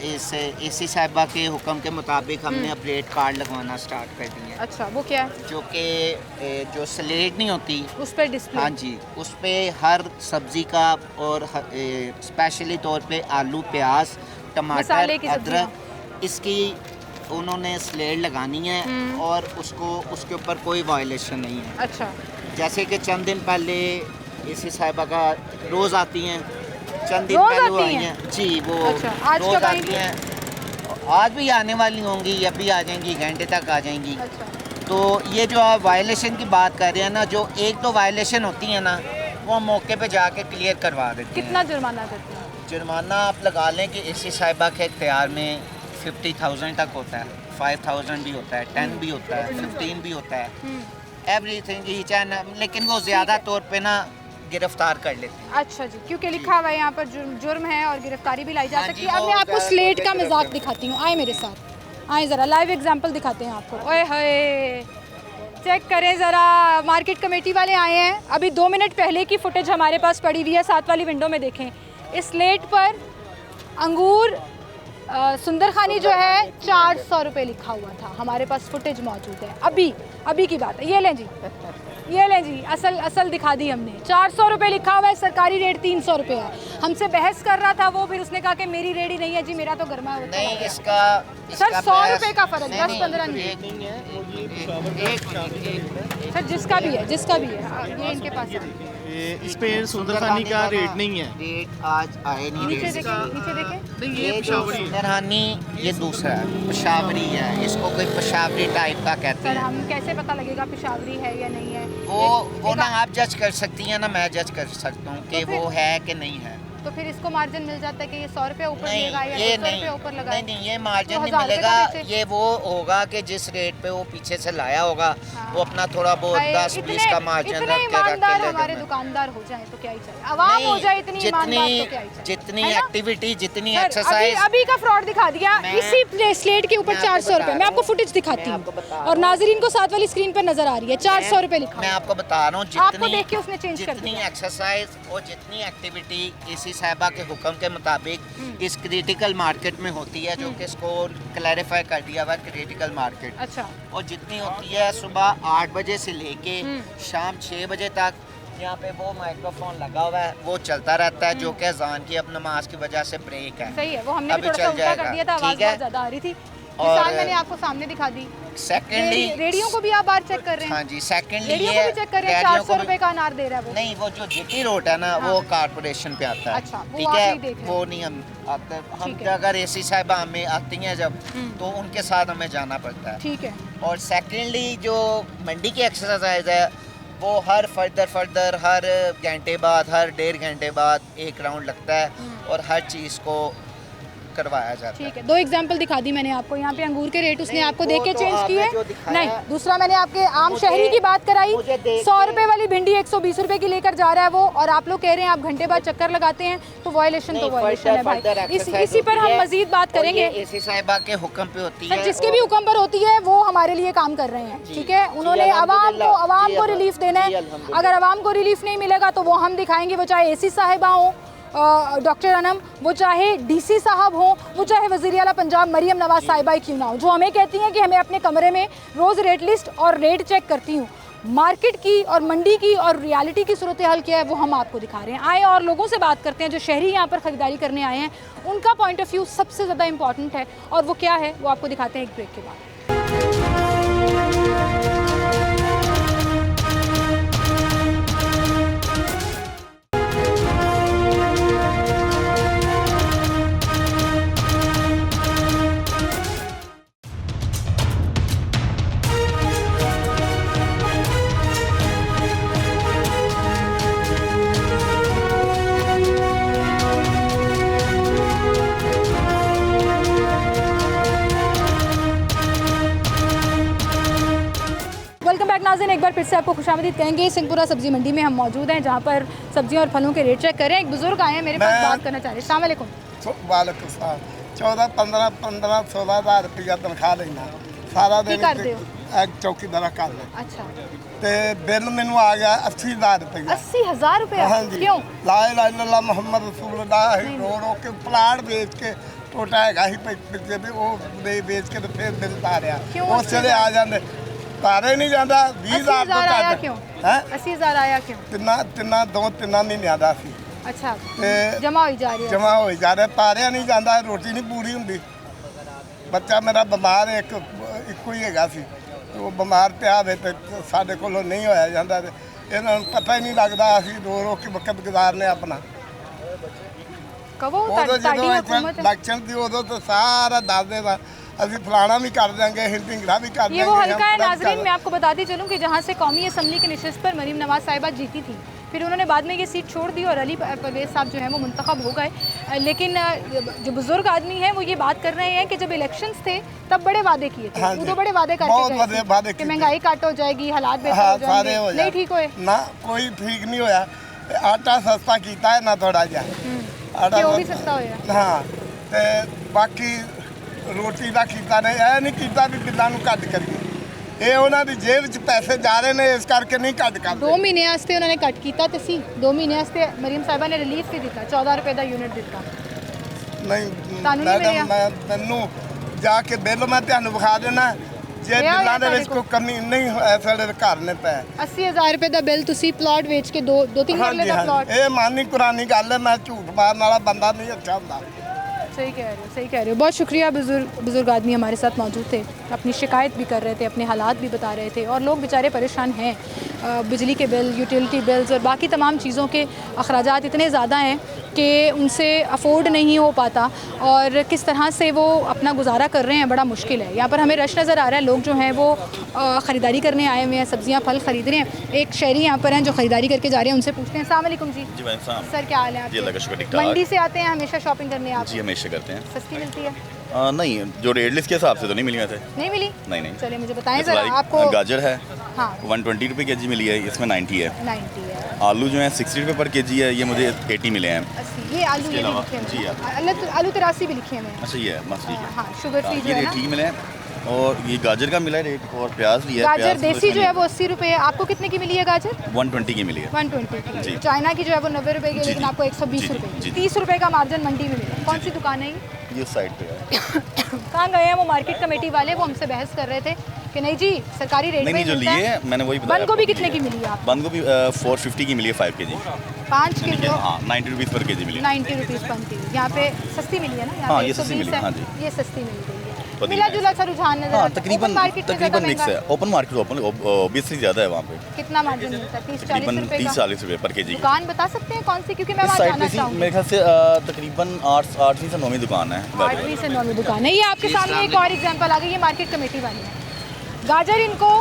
इस एसी साहिबा के हुक्म के मुताबिक हमने अब रेट कार्ड लगवाना स्टार्ट कर दिए हैं, अच्छा, वो क्या है? जो कि जो स्लेट नहीं होती, उस पर डिस्प्ले। हाँ जी, उस पे हर सब्जी का और स्पेशली तौर पे आलू, प्याज, मसाले टमाटर, की सब्जियाँ। अदरक, इसकी उन्होंने स्लेट लगानी है और उसको उसके ऊपर कोई वायलेशन नहीं है। अच्छा, जैसे कि चंद दिन पहले इसी साहिबा का रोज़ आती हैं, चंद दिन रोज़ पहले वो आती आई हैं? हैं जी, वो अच्छा, आज रोज़ कब आती आएंगी? हैं, आज भी आने वाली होंगी, या भी आ जाएंगी, घंटे तक आ जाएंगी। अच्छा। तो ये जो आप वायलेशन की बात कर रहे हैं ना, जो एक दो वायलेशन होती है ना, वो हम मौके पे जाके क्लियर करवा देते हैं। कितना जुर्माना करते हैं? जुर्माना आप लगा लें कि इसी साहिबा के इख्तियार में 50,000 तक होता है, 5,000 भी होता है, 10 भी होता है, 15 भी होता है, एवरीथिंग ईच एंड, लेकिन वो ज़्यादा तौर पे ना गिरफ्तार कर लेते हैं। अच्छा जी, क्योंकि लिखा हुआ है यहाँ पर जुर्म है और गिरफ्तारी भी लाई जा हाँ सकती जी, है। अब वो मैं आपको ज़्यादा स्लेट का गिरफ्तारी मजाक करते दिखाती हूँ, आए मेरे साथ, आए ज़रा लाइव एग्जांपल दिखाते हैं आपको। ओए होए, चेक करें ज़रा, मार्केट कमेटी वाले आए हैं, अभी 2 मिनट पहले की फुटेज हमारे पास पड़ी हुई है, साथ वाली विंडो में देखें। इस स्लेट पर अंगूर सुंदर खानी जो है 400 रुपये लिखा हुआ था, हमारे पास फुटेज मौजूद है, अभी की बात है। ये लें जी, ये लें जी, असल दिखा दी हमने। 400 रुपये लिखा हुआ है, सरकारी रेट 300 रुपये है। हमसे बहस कर रहा था वो, फिर उसने कहा कि मेरी रेडी नहीं है जी, मेरा तो गर्मा होता नहीं, है। इसका सर 100 बहस- रुपये का फ़र्क, 10-15 नहीं। सर जिसका भी है, हाँ, ये इनके पास है। इस पे सुंदरखानी का रेट नहीं है। रेट आज आए नहीं, नीचे रेट देखें, नीचे देखें। ये जो सुंदरहानी, ये दूसरा है, पेशावरी है, इसको कोई पेशावरी टाइप का कहते सर हैं। हम कैसे पता लगेगा पेशावरी है या नहीं है? वो ना आप जज कर सकती हैं ना, मैं जज कर सकता हूँ कि तो फिर- वो है कि नहीं है। तो फिर इसको मार्जिन मिल जाता है कि ये 100 रुपये ऊपर नहीं, लेगा या ये 200 रुपये ऊपर नहीं, लगाए? नहीं, ये मार्जिन तो नहीं 1000 रुपये मिलेगा। का बेचे। ये वो होगा कि जिस रेट पे वो पीछे से लाया होगा, हाँ। वो अपना थोड़ा बहुत भाई, 10-20 का मार्जिन इतने रख के ईमानदार ले हमारे जाएगा। दुकानदार हो जाए तो क्या ही चाहिए, आवाम हो जाए इतनी ईमानदार तो क्या ही चाहिए, जितनी है ना? एक्टिविटी, जितनी सर, एक्सरसाइज, अभी का फ्रॉड दिखा दिया मैं- इसी स्लेट के ऊपर मैं आपको 400 रुपये। बता मैं आपको रहा फुटेज दिखाती मैं आपको बता हूँ रहा और नाजरीन को साथ वाली स्क्रीन पर नजर आ रही है, 400 रुपये लिखा मैं हुआ है। आपको बता रहा हूँ, आपको देख के उसने चेंज कर जितनी दिया। एक्सरसाइज और जितनी एक्टिविटी इसी साहिबा के हुक्म के मुताबिक इस क्रिटिकल मार्केट में होती है, जो कि इसको क्लैरिफाई कर दिया हुआ क्रिटिकल मार्केट। अच्छा। और जितनी होती है सुबह 8 बजे से लेके शाम 6 बजे तक, यहाँ पे वो माइक्रोफोन लगा हुआ है, वो चलता रहता है, जो कि अजान की अब नमाज की वजह से ब्रेक है। सही है, वो हमने भी अभी थोड़ा सा चल उल्टा कर दिया था, आवाज़ ठीक है। बहुत ज़्यादा आ रही थी। और मिसाल मैंने आपको सामने दिखा दी। सेकेंडली रेडियो को भी आप बाहर चेक कर रहे हैं? हाँ जी, सेकेंडली रेडियो को भी चेक कर रहे हैं, 400 रुपए का अनार दे रहा है वो। नहीं, वो जो जीटी रोड है ना, हाँ। वो कारपोरेशन पे आता है। अच्छा, वो ठीक आप है, नहीं देख रहे। वो नहीं हम आते। हम ठीक है। अगर एसी साहिबा हमें आती हैं जब, तो उनके साथ हमें जाना पड़ता है। ठीक है। और सेकेंडली जो मंडी की एक्सरसाइज है, वो हर फर्दर हर घंटे बाद, हर 1.5 घंटे बाद एक राउंड लगता है और हर चीज़ को करवाया जाता है। ठीक है, 2 एग्जांपल दिखा दी मैंने आपको। यहाँ पे अंगूर के रेट उसने नहीं, आपको वो देख के तो चेंज आपने किए। जो दिखाया, नहीं, दूसरा मैंने आपके आम मुझे- शहरी की बात कराई। मुझे देख 100 के- रुपए वाली भिंडी 120 रुपए की लेकर जा रहा है वो, और आप लोग कह रहे हैं आप घंटे बाद चक्कर लगाते हैं, तो वायलेशन तो वायलेशन है भाई। इसी पर हम मजीद बात करेंगे। एसी साहिबा के हुक्म पे होती सर, है। जिसके भी हुक्म पर होती है वो हमारे लिए काम कर रहे हैं। ठीक है, उन्होंने आवाम को रिलीफ देना है। अगर आवाम को रिलीफ नहीं मिलेगा तो वो हम दिखाएंगे, वो चाहे एसी साहिबा हो डॉक्टर अनम, वो चाहे डीसी साहब हो, वो चाहे वज़ीर आला पंजाब मरियम नवाज साहिबा क्यों ना हो, जो हमें कहती हैं कि हमें अपने कमरे में रोज़ रेट लिस्ट और रेट चेक करती हूँ। मार्केट की और मंडी की और रियलिटी की सूरत हाल क्या है वो हम आपको दिखा रहे हैं। आए और लोगों से बात करते हैं जो शहरी यहाँ पर ख़रीदारी करने आए हैं, उनका पॉइंट ऑफ व्यू सबसे ज़्यादा इंपॉर्टेंट है, और वो क्या है वो आपको दिखाते हैं एक ब्रेक के बाद। वेलकम बैक नाज़रीन, एक बार फिर से आपको खुशामदीद कहेंगे। सिंहपुरा सब्जी मंडी में हम मौजूद हैं, जहाँ पर सब्जियों और फलों के रेट चेक करें। एक बुजुर्ग आए हैं मेरे पास, बात करना चाह रहे हैं। अस्सलाम वालेकुम। वालेकुम सलाम। 14-15 हज़ार रुपया तनख्वाह लेना सारा की करते हो? एक चौकीदार कर ले। अच्छा, ते बिल मैनू आ गया 80,000 रुपया। 80,000 रुपया? हाँ जी। क्यों? ला इलाहा इल्लल्लाह मुहम्मद रसूलुल्लाह रो के प्लाट बेच के टोटा हैगा ही पिछले भी वो बेच के तो फिर बिल तारिया क्यों? उस चले आ जाते तारे नहीं जाता 20,000 तो आया घट क्यों? है 80,000 आया क्यों? ਤਿੰਨਾਂ ਮਹੀਨਿਆਂ ਦਾ ਸੀ। अच्छा, ਤੇ जमा हो जा रही है। ਜਮਾ ਹੋਈ ਜਾ ਰਿਹਾ, ਤਾਰਿਆ ਨਹੀਂ ਜਾਂਦਾ, ਰੋਟੀ ਨਹੀਂ ਪੂਰੀ ਹੁੰਦੀ। ਬੱਚਾ ਮੇਰਾ ਬਿਮਾਰ ਹੈ, ਇੱਕੋ ਹੀ ਹੈਗਾ ਸੀ, ਉਹ ਬਿਮਾਰ ਪਿਆ ਵੇ ਤੇ ਸਾਡੇ ਕੋਲੋਂ ਨਹੀਂ ਹੋਇਆ ਜਾਂਦਾ, ਤੇ ਇਹਨਾਂ ਨੂੰ ਪਤਾ ਹੀ ਨਹੀਂ ਲੱਗਦਾ, ਅਸੀਂ ਰੋ ਕੇ ਵਕਤ ਗੁਜ਼ਾਰਨੇ ਆਪਣਾ। कबो ਉਦੋਂ ताड़ी ਜਦੋਂ हुकूमत है। ਇਲੈਕਸ਼ਨ ਦੀ ਉਦੋਂ ਤਾਂ ਸਾਰਾ ਦੱਸਦੇ ਵਾ ਅਸੀਂ फलाना भी कर देंगे, हिंदीगरा भी कर देंगे। ये वो हल्का है नाजरीन, मैं आपको बताती चलूँ कि जहाँ से कौमी असम्बली की नशिस्त पर मरीम नवाज साहिबा जीती थी, फिर उन्होंने बाद में ये सीट छोड़ दी और अली परवेज़ साहब जो हैं वो मुंतखब हो गए। लेकिन जो बुजुर्ग आदमी हैं वो ये बात कर रहे हैं कि जब इलेक्शंस थे तब बड़े वादे किए थे। हाँ वो जी। तो बड़े वादे बहुत करके वादे गए थे कि महंगाई काट हो जाएगी, हालात बेहतर हाँ हो सारे जाएंगे, हो नहीं ठीक होए ना, कोई ठीक नहीं होया। आटा सस्ता कीता है ना थोड़ा जा कि वो भी सस्ता होया। हाँ, ते बाकी रोटी का कीता नहीं, यह नहीं कीता भी बिल्लां नूं घट करिए। ਇਹ ਉਹਨਾਂ ਦੀ ਜੇਬ 'ਚ ਪੈਸੇ ਜਾ ਰਹੇ ਨੇ, ਇਸ ਕਰਕੇ ਨਹੀਂ ਘੱਟ ਕਰਦੇ। 2 ਮਹੀਨੇ ਵਾਸਤੇ ਉਹਨਾਂ ਨੇ ਕੱਟ ਕੀਤਾ ਤੇ ਸੀ 2 ਮਹੀਨੇ ਵਾਸਤੇ ਮਰੀਮ ਸਾਹਿਬਾ ਨੇ ਰਿਲੀਫ ਵੀ ਦਿੱਤਾ, 14 ਰੁਪਏ ਦਾ ਯੂਨਿਟ ਦਿੱਤਾ। ਨਹੀਂ ਤੁਹਾਨੂੰ ਨਹੀਂ ਮਿਲਿਆ? ਮੈਨੂੰ ਜਾ ਕੇ ਬਿੱਲ ਮੈਂ ਤੁਹਾਨੂੰ ਵਿਖਾ ਦੇਣਾ, ਜੇ ਲਿਆ ਬਿੱਲਾਂ ਦੇ ਤੁਹਾਡੇ ਵਿੱਚ ਕੋਈ ਕਮੀ ਨਹੀਂ ਹੋਇਆ, ਸਾਡੇ ਘਰ ਨੇ ਪੈ 80,000 ਰੁਪਏ ਦਾ ਬਿੱਲ ਤੁਸੀਂ ਪਲਾਟ ਵੇਚ ਕੇ 2-3 ਮਰਲੇ ਦਾ ਪਲਾਟ। ਇਹ ਮਾਨੀ ਕੁਰਾਨੀ ਗੱਲ ਹੈ, ਮੈਂ ਝੂਠ ਮਾਰਨ ਵਾਲਾ ਬੰਦਾ ਨਹੀਂ ਅੱਛਾ ਹੁੰਦਾ। सही कह रहे हो, सही कह रहे हो। बहुत शुक्रिया। बुजुर्ग आदमी हमारे साथ मौजूद थे, अपनी शिकायत भी कर रहे थे, अपने हालात भी बता रहे थे, और लोग बेचारे परेशान हैं। बिजली के बिल, यूटिलिटी बिल्स और बाकी तमाम चीज़ों के अखराजात इतने ज़्यादा हैं कि उनसे अफोर्ड नहीं हो पाता, और किस तरह से वो अपना गुजारा कर रहे हैं बड़ा मुश्किल है। यहाँ पर हमें रश नज़र आ रहा है, लोग जो हैं वो ख़रीदारी करने आए हुए हैं, सब्ज़ियाँ फल ख़रीद रहे हैं। एक शहरी यहाँ पर हैं जो ख़रीदारी करके जा रहे हैं, उनसे पूछते हैं। अस्सलाम वालेकुम जी। जी भाई साहब। सर क्या हाल है जी, अल्लाह का शुक्र, ठीक ठाक। मंडी से आते हैं हमेशा शॉपिंग करने आप? जी हमेशा करते हैं। सस्ती मिलती है? नहीं, जो रेट लिस्ट के हिसाब से तो नहीं मिली वैसे। नहीं मिली? नहीं। चलिए मुझे बताएं इस ज़रा बारी आपको। गाजर है हाँ 120 रुपये के जी मिली है, इसमें 90 है। 90 है। आलू जो है 60 रुपये पर के जी है, ये मुझे 80 मिले हैं। 80 ये आलू, ये भी लिखे जी हुए हैं। आलू 83 भी लिखे हुए हैं। अच्छा ये है मस्त, ठीक है। हाँ शुगर फ्री जो ये है रेट ना। ठीक मिले हैं। और ये गाजर का मिला है रेट और प्याज लिया है। गाजर देसी जो है वो 80 रुपये है। आपको कितने की मिली है गाजर? 120 की मिली है। 120 जी। की। चाइना की जो है वो 90 रुपये की, जी, लेकिन जी। आपको 120 जी, रुपये जी। की। 30 रुपये का मार्जिन मंडी में मिला। कौन सी दुकान है ये उस साइड पे है। कहाँ गए हैं वो मार्केट कमेटी वाले? वो हमसे बहस कर रहे थे कि नहीं जी सरकारी रेट नहीं पे नहीं, जो मिलता लिए है। मैंने वही बताया। बंद गोभी आपको कितने की लिए। मिली है आपको? बंद गोभी 450 की मिली है 5 kg। 5 किलो हाँ 90 रुपीज़ पर केजी मिली है। 90 रुपीज़ पर किलो। यहाँ पे सस्ती मिली है ना? यहाँ हाँ, पे ये सस्ती 120 मिली है, हाँ है। जी। ये सस्ती मिल गई है। पतीला मिला जुला सा रुझान नजर हाँ आता है। तकरीबन ओपन मार्केट में ज़्यादा तकरीबन मिक्स है। महंगा। ओपन मार्केट ओपन ऑब्वियसली ज़्यादा है वहाँ पे। कितना मार्जिन मिलता है? 30-40 तकरीबन रुपये का? 30-40 रुपये पर केजी। दुकान बता सकते हैं कौन सी? क्योंकि मैं इस वहाँ साइड जाना पे सी चाहूँगी। मेरे ख्याल से तकरीबन 8वीं से 9वीं दुकान है। 8वीं से 9वीं दुकान है। ये आपके सामने एक और एग्जांपल आ गई। ये मार्केट कमेटी वाली है। गाजर इनको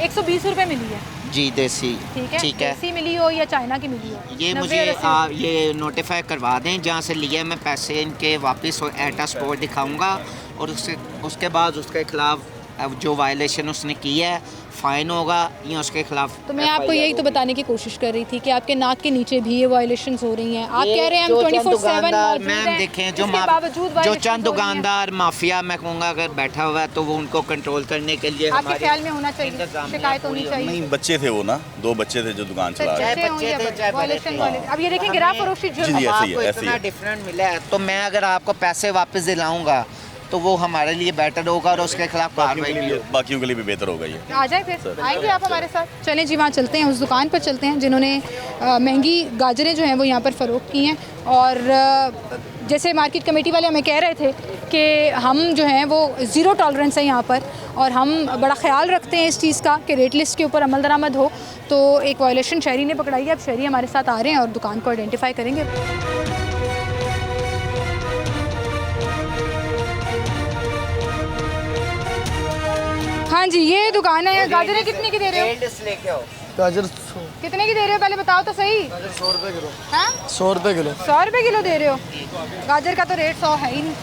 120 रुपये मिली है। जी देसी। ठीक है। ठीक है। देसी मिली हो या चाइना की मिली हो, ये 90 मुझे और 80 ये नोटिफाई करवा दें जहाँ से लिए मैं पैसे इनके वापस एटा स्पोर्ट दिखाऊंगा और उसके बाद उसके खिलाफ जो वायलेशन उसने की है फ़ाइन होगा या उसके खिलाफ। तो मैं आपको यही तो बताने की कोशिश कर रही थी कि आपके नाक के नीचे भी ये वायलेशंस हो रही हैं। आप कह रहे हैं हम 24/7 मौजूद मैम हैं, देखें इसके बावजूद जो violations चंद हो रही हैं। दुकानदार माफिया मैं कहूँगा अगर बैठा हुआ है तो वो उनको कंट्रोल करने के लिए आपके हमारे ख्याल में होना चाहिए, इंतजामिया शिकायत होनी पूरी चाहिए। नहीं बच्चे थे वो ना, 2 बच्चे थे जो दुकान चला रहे थे। बच्चे हों या बड़े, violation वाले। अब ये देखें गिरा फरोशी जी, जुर्म जी, है। ऐसे ही है, आपको ऐसे ही इतना है। डिफरेंट मिला है तो मैं अगर आपको पैसे वापस दिलाऊंगा तो वो हमारे लिए बेटर होगा और उसके खिलाफ कार्रवाई भी होगी। बाकियों के लिए भी बेहतर होगा ये। आ जाए फिर, आएंगे आप हमारे साथ? चलें जी, वहाँ चलते हैं, उस दुकान पर चलते हैं जिन्होंने महंगी गाजरें जो हैं वो यहाँ पर फ़रोख्त की हैं। और जैसे मार्केट कमेटी वाले हमें कह रहे थे कि हम जो हैं वो ज़ीरो टॉलरेंस है यहाँ पर, और हम बड़ा ख्याल रखते हैं इस चीज़ का कि रेट लिस्ट के ऊपर अमल दरामद हो। तो एक वायलेशन शहरी ने पकड़ाई है। अब शहरी हमारे साथ आ रहे हैं और दुकान को आइडेंटिफाई करेंगे। हाँ जी, ये दुकान है। गाजरें कितने की दे रहे हो? लेके आओ। गाजर कितने की दे रहे हो पहले बताओ तो सही। 100 रुपये किलो। हाँ 100 रुपये किलो। 100 रुपये किलो दे रहे हो? गाजर का तो रेट 100 है ही नहीं।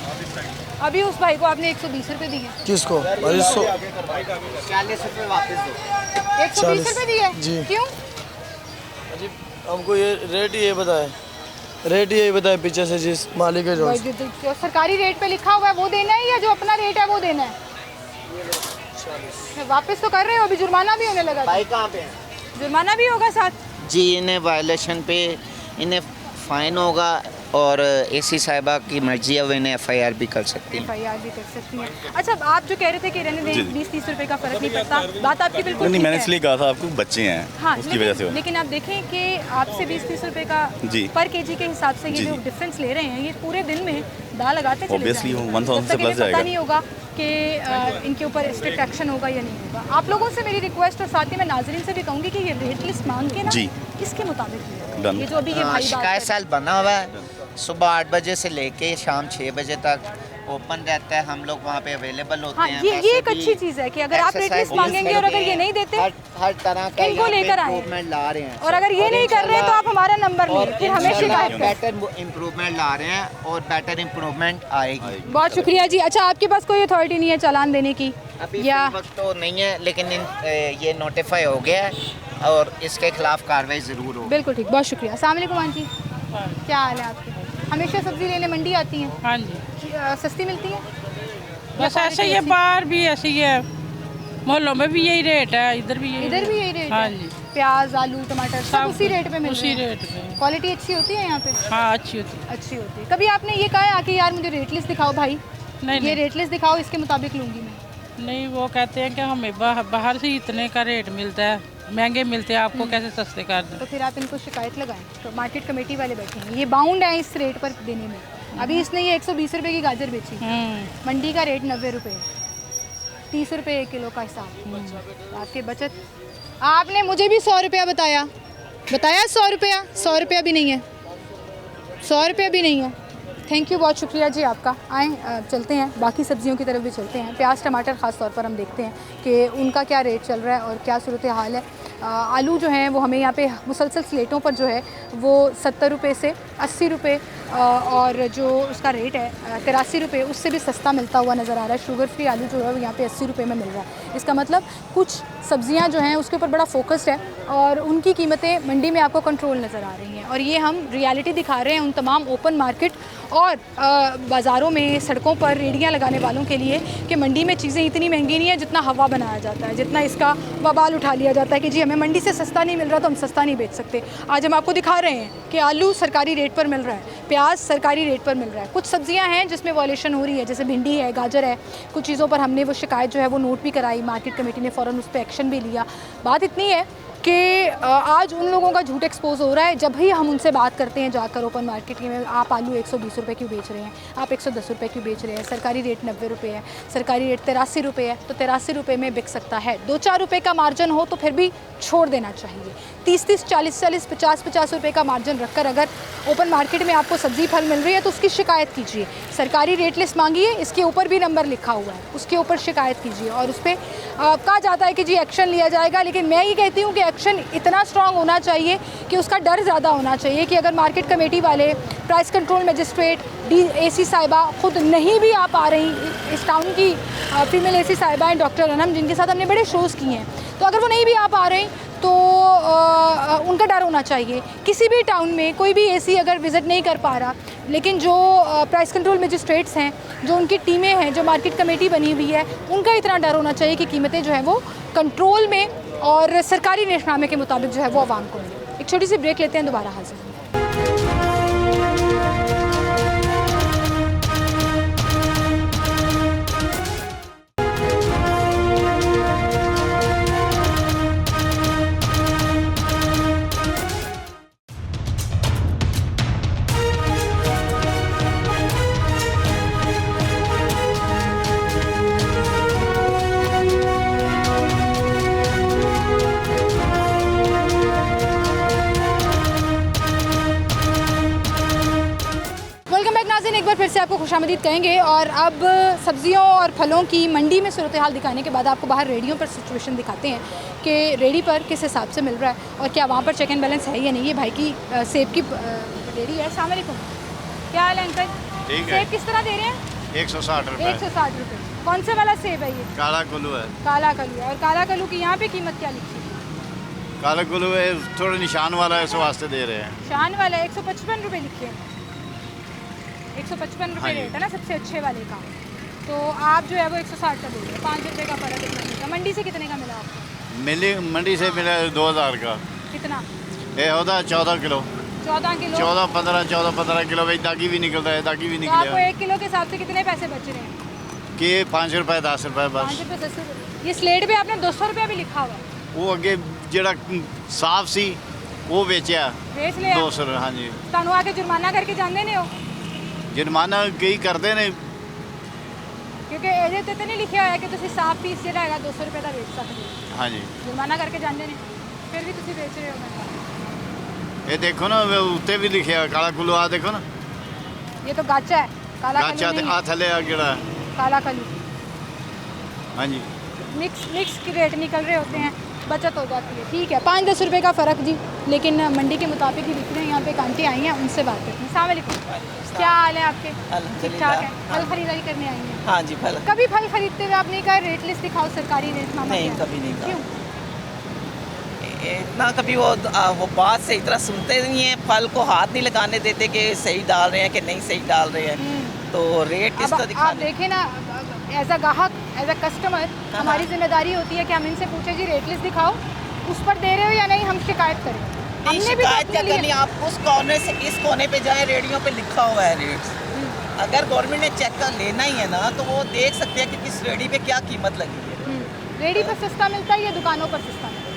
अभी उस भाई को आपने 120 रुपये दिए। किसको? 40 रुपये वापस दो। 120 रुपये दिए? जी। क्यों? हमको ये रेट ये बताए, रेट यही बताए पीछे से जिस मालिक है जो। जो सरकारी रेट पे लिखा हुआ है वो देना है या जो अपना रेट है वो देना है? वापस तो कर रहे हो, अभी जुर्माना भी होने लगा। भाई कहाँ पे हैं? जुर्माना भी होगा साथ? जी इन्हें वायलेशन पे इन्हें फ़ाइन होगा और एसी साहिबा की मर्जी है वो इन्हें FIR भी कर सकती है। FIR भी कर सकती हैं। अच्छा, आप जो कह रहे थे कि रहने जी। दें 20-30 रुपए का फ़र्क नहीं पड़ता, बात आपकी बिल्कुल नहीं ठीक मैंने है। इसलिए कहा था आपको बच्चे हैं हाँ, उसकी वजह से। लेकिन आप देखें कि आपसे 20-30 रुपए का जी। पर केजी के हिसाब से ये जी, जो जी। डिफरेंस ले रहे हैं, ये पूरे दिन में दाल लगाते चले Obviously जाएंगे। वो 1000 जब से तक इन्हें plus जाएगा। पता नहीं होगा कि इनके ऊपर स्ट्रिक्ट एक्शन होगा या नहीं होगा। आप लोगों से मेरी रिक्वेस्ट, और साथ ही मैं नाजरीन से भी कहूँगी कि ये रेट लिस्ट मांग के ना जी। इसके मुताबिक Done। ये जो अभी ये हाँ, भाई बात शिकायत कर- सेल बना हुआ है। सुबह 8 बजे से लेके शाम 6 बजे तक ओपन रहता है। हम लोग वहाँ पे अवेलेबल होते हाँ, हैं। ये वैसे एक भी अच्छी चीज़ है कि अगर आप रेट लिस्ट exercise मांगेंगे और अगर ये करके नहीं देते, हर तरह का इनको यहाँ पे लेकर आए। improvement ला रहे हैं और अगर ये नहीं कर रहे हैं तो आप हमारा नंबर और लें, फिर हमें शिकायत करें। बेटर इम्प्रूवमेंट ला रहे हैं और बेटर इम्प्रूवमेंट आएगी। बहुत शुक्रिया जी। अच्छा, आपके पास कोई अथॉरिटी नहीं है चालान देने की अभी या? फिल वक्त तो नहीं है लेकिन ये नोटिफाई हो गया है और इसके खिलाफ कार्रवाई ज़रूर होगी। बिल्कुल ठीक, बहुत शुक्रिया। अस्सलाम वालेकुम आंटी, क्या हाल है आपके? हमेशा सब्जी लेने मंडी आती हैं? हाँ जी, सस्ती मिलती है? बस ऐसे ही है, बाहर भी ऐसे ही है, मोहल्लों में भी यही रेट है, इधर भी यही इधर भी यही रेट हाँ है? जी, प्याज, आलू, टमाटर सब उसी रेट पे मिल उसी रहे हैं? रेट पे। क्वालिटी अच्छी होती है यहाँ पे? हाँ अच्छी होती है। अच्छी होती है। कभी आपने ये कहा है आके यार मुझे रेट लिस्ट दिखाओ भाई, नहीं ये नहीं, रेट लिस्ट दिखाओ, इसके मुताबिक लूँगी मैं? नहीं वो कहते हैं कि हमें बाहर से ही इतने का रेट मिलता है, महंगे मिलते हैं, आपको कैसे सस्ते कर दें। तो फिर आप इनको शिकायत लगाएं। तो मार्केट कमेटी वाले बैठे हैं, ये बाउंड है इस रेट पर देने में। अभी इसने ये 120 रुपये की गाजर बेची, मंडी का रेट 90 रुपये है, 30 रुपये 1 किलो का हिसाब। आपकी बचत, आपने मुझे भी 100 रुपया बताया 100 रुपया, 100 रुपया भी नहीं है, 100 रुपया भी नहीं है। थैंक यू, बहुत शुक्रिया जी आपका। आएँ चलते हैं, बाकी सब्जियों की तरफ भी चलते हैं। प्याज टमाटर ख़ास तौर पर हम देखते हैं कि उनका क्या रेट चल रहा है और क्या सूरत हाल है। आलू जो हैं वो हमें यहाँ पे मुसलसल स्लेटों पर जो है वो 70 रुपये से 80 रुपये और जो उसका रेट है 83 रुपये, उससे भी सस्ता मिलता हुआ नज़र आ रहा है। शुगर फ्री आलू जो है वो यहाँ पे 80 रुपये में मिल रहा है। इसका मतलब कुछ सब्जियां जो हैं उसके ऊपर बड़ा फोकस्ड है और उनकी कीमतें मंडी में आपको कंट्रोल नज़र आ रही हैं। और ये हम रियलिटी दिखा रहे हैं उन तमाम ओपन मार्केट और बाज़ारों में, सड़कों पर रेहड़ियाँ लगाने वालों के लिए कि मंडी में चीज़ें इतनी महंगी नहीं है जितना हवा बनाया जाता है, जितना इसका बवाल उठा लिया जाता है कि जी हमें मंडी से सस्ता नहीं मिल रहा तो हम सस्ता नहीं बेच सकते। आज हम आपको दिखा रहे हैं कि आलू सरकारी रेट पर मिल रहा है, प्याज सरकारी रेट पर मिल रहा है। कुछ सब्जियां हैं जिसमें वॉल्यूशन हो रही है, जैसे भिंडी है, गाजर है। कुछ चीज़ों पर हमने वो शिकायत जो है वो नोट भी कराई, मार्केट कमेटी ने फ़ौरन उस पर एक्शन भी लिया। बात इतनी है कि आज उन लोगों का झूठ एक्सपोज हो रहा है जब भी हम उनसे बात करते हैं जाकर ओपन मार्केट में, आप आलू 120 रुपये क्यों बेच रहे हैं, आप 110 रुपये क्यों बेच रहे हैं, सरकारी रेट 90 रुपये है, सरकारी रेट 83 रुपये है, तो 83 रुपये में बिक सकता है। 2-4 रुपये का मार्जिन हो तो फिर भी छोड़ देना चाहिए। 30-30, 40-40, 50-50 रुपये का मार्जिन रखकर अगर ओपन मार्केट में आपको सब्ज़ी फल मिल रही है तो उसकी शिकायत कीजिए। सरकारी रेट लिस्ट मांगिए, इसके ऊपर भी नंबर लिखा हुआ है, उसके ऊपर शिकायत कीजिए और उस पर कहा जाता है कि जी एक्शन लिया जाएगा। लेकिन मैं ये कहती हूँ कि एक्शन इतना स्ट्रॉन्ग होना चाहिए कि उसका डर ज़्यादा होना चाहिए कि अगर मार्केट कमेटी वाले, प्राइस कंट्रोल मजिस्ट्रेट, AC साहिबा खुद नहीं भी आ पा रही, इस टाउन की फीमेल AC साहिबा हैं डॉक्टर अनम, जिनके साथ हमने बड़े शोज़ किए हैं, तो अगर वो नहीं भी आ पा रही तो उनका डर होना चाहिए। किसी भी टाउन में कोई भी AC अगर विज़िट नहीं कर पा रहा, लेकिन जो प्राइस कंट्रोल मजिस्ट्रेट्स हैं, जो उनकी टीमें हैं, जो मार्केट कमेटी बनी हुई है, उनका इतना डर होना चाहिए कि कीमतें जो है वो कंट्रोल में और सरकारी रेशनामे के मुताबिक जो है वो आवाम को मिले। एक छोटी सी ब्रेक लेते हैं, दोबारा हाजिर हैं। एक बार फिर से आपको खुशामदीद कहेंगे और अब सब्जियों और फलों की मंडी में सूरत हाल दिखाने के बाद आपको बाहर रेडियो पर सिचुएशन दिखाते हैं कि रेडी पर किस हिसाब से मिल रहा है और क्या वहाँ पर चेक एंड बैलेंस है या नहीं। ये भाई की सेब की रेडी है। अस्सलाम वालेकुम, क्या हाल है अंकल? ठीक है। सेब किस तरह दे रहे हैं? 160 रुपये। 160 रुपये। कौन से वाला सेब है ये? काला कुल्लू है। काला कलू है। और काला कलू की यहाँ पे कीमत क्या लिखी है? काला कुल्लू है, थोड़ा निशान वाला है, इस वास्ते दे रहे हैं। निशान वाला 155 रुपये लिखे हैं। 155 रुपये रेट है ना सबसे अच्छे वाले का, तो आप जो है वो 160 का दे रहे हैं। 5 रुपये का फ़र्क कितना का? मंडी से कितने का मिला आपको? मंडी से मिला 2000 का। कितना? ये होता है 14 किलो। 14 किलो? 14-15 किलो भाई, दागी भी निकलता है, दागी भी तो निकलेगा। आपको 1 किलो के हिसाब से कितने पैसे बच रहे हैं? कि 5 रुपये 10 रुपये बस। 5 रुपये 10 रुपये। ये स्लेट पे आपने 200 रुपया भी लिखा हुआ है। वो अगे जेड़ा साफ सी वो बेचा बेच लिया 200। हाँ जी। ਤੁਹਾਨੂੰ आके जुर्माना करके जाने नहीं हो? जुर्माना कई करते ने, क्योंकि ਇਹਦੇ ਤੇ ਤਾਂ ਨਹੀਂ ਲਿਖਿਆ ਹੋਇਆ ਕਿ ਤੁਸੀਂ ਸਾਫ ਪੀਸ ਜਿਹੜਾ ਹੈਗਾ 200 रुपये ਦਾ ਵੇਚ ਸਕਦੇ ਹੋ। हाँ जी। जुर्माना करके जाते ने, फिर भी ਤੁਸੀਂ बेच रहे हो। ये देखो ना उत्ते भी लिखे काला कुल्लू, आ देखो ना, ये तो गाचा है, काला गाचा कलू ते नहीं आ है। थले आ गिरा। काला कलू हाँ जी। मिक्स के रेट निकल रहे होते हैं, बचत हो जाती है। ठीक है, 5-10 रुपये का फ़र्क जी, लेकिन मंडी के मुताबिक ही बिक रहे हैं। यहाँ पे एक आंटी आई हैं, उनसे बात करते हैं। अस्सलाम वालेकुम, क्या हाल है आपके? ठीक ठाक है। फल खरीदारी करने आई हैं? हाँ जी। फल कभी फल खरीदते हुए आपने कहा रेट लिस्ट दिखाओ, सरकारी रेट नामा? नहीं, कभी नहीं कहा। क्यों? इतना कभी वो बात सही तरह सुनते नहीं है, फल को हाथ नहीं लगाने देते कि सही डाल रहे हैं कि नहीं सही डाल रहे हैं, तो रेट किस तरह दिखा? आप देखें ना, एज अ ग्राहक, एज अ कस्टमर, हमारी जिम्मेदारी होती है कि हम इनसे पूछे जी रेट लिस्ट दिखाओ, उस पर दे रहे हो या नहीं, हम शिकायत करें। नहीं, शिकायत क्या करनी, आप उस कोने से इस कोने पे जाएं, रेडियो पे लिखा हुआ है रेट्स। अगर गवर्नमेंट ने चेक कर लेना ही है ना, तो वो देख सकते हैं कि किस रेडी पे क्या कीमत लगी है। रेडी पर सस्ता मिलता है या दुकानों पर सस्ता मिलता है?